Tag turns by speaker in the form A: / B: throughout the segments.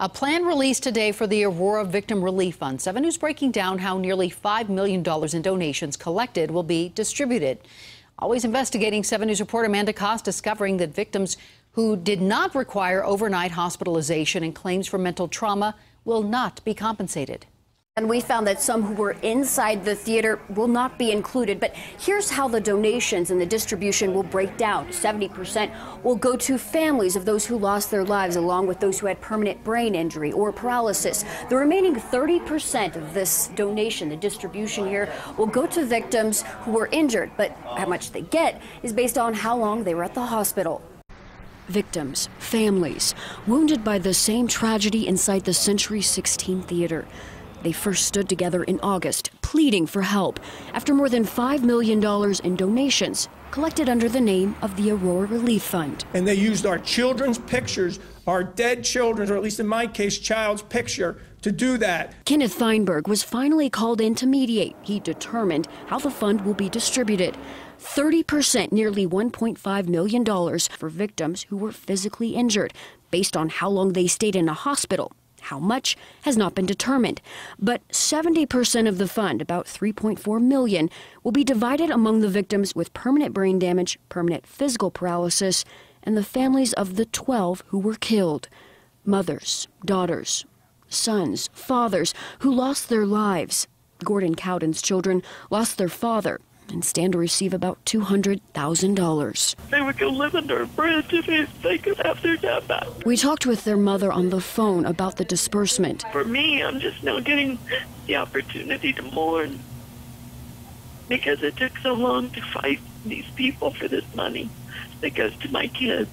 A: A plan released today for the Aurora Victim Relief Fund. 7 News breaking down how nearly $5 million in donations collected will be distributed. Always investigating, 7 News reporter Amanda Kost discovering that victims who did not require overnight hospitalization and claims for mental trauma will not be compensated.
B: And we found that some who were inside the theater will not be included. But here's how the donations and the distribution will break down. 70% will go to families of those who lost their lives, along with those who had permanent brain injury or paralysis. The remaining 30% of this donation, the distribution here, will go to victims who were injured. But how much they get is based on how long they were at the hospital. Victims, families, wounded by the same tragedy inside the Century 16 theater. They first stood together in August, pleading for help after more than $5 million in donations collected under the name of the Aurora Relief Fund.
C: And they used our children's pictures, our dead children's, or at least in my case, child's picture, to do that.
B: Kenneth Feinberg was finally called in to mediate. He determined how the fund will be distributed. 30%, nearly $1.5 million, for victims who were physically injured, based on how long they stayed in a hospital. How much has not been determined, but 70% of the fund, about $3.4 million, will be divided among the victims with permanent brain damage, permanent physical paralysis, and the families of the 12 who were killed. Mothers, daughters, sons, fathers who lost their lives. Gordon Cowden's children lost their father and stand to receive about $200,000.
D: They would go live under a bridge if they could have their dad back.
B: We talked with their mother on the phone about the disbursement.
D: For me, I'm just now getting the opportunity to mourn because it took so long to fight these people for this money that goes to my kids.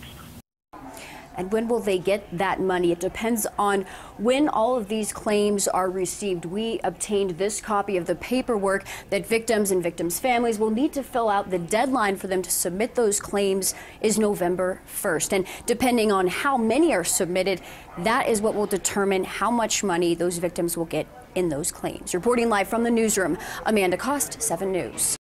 B: And when will they get that money? It depends on when all of these claims are received. We obtained this copy of the paperwork that victims and victims' families will need to fill out. The deadline for them to submit those claims is November 1st. And depending on how many are submitted, that is what will determine how much money those victims will get in those claims. Reporting live from the newsroom, Amanda Kost, 7 News.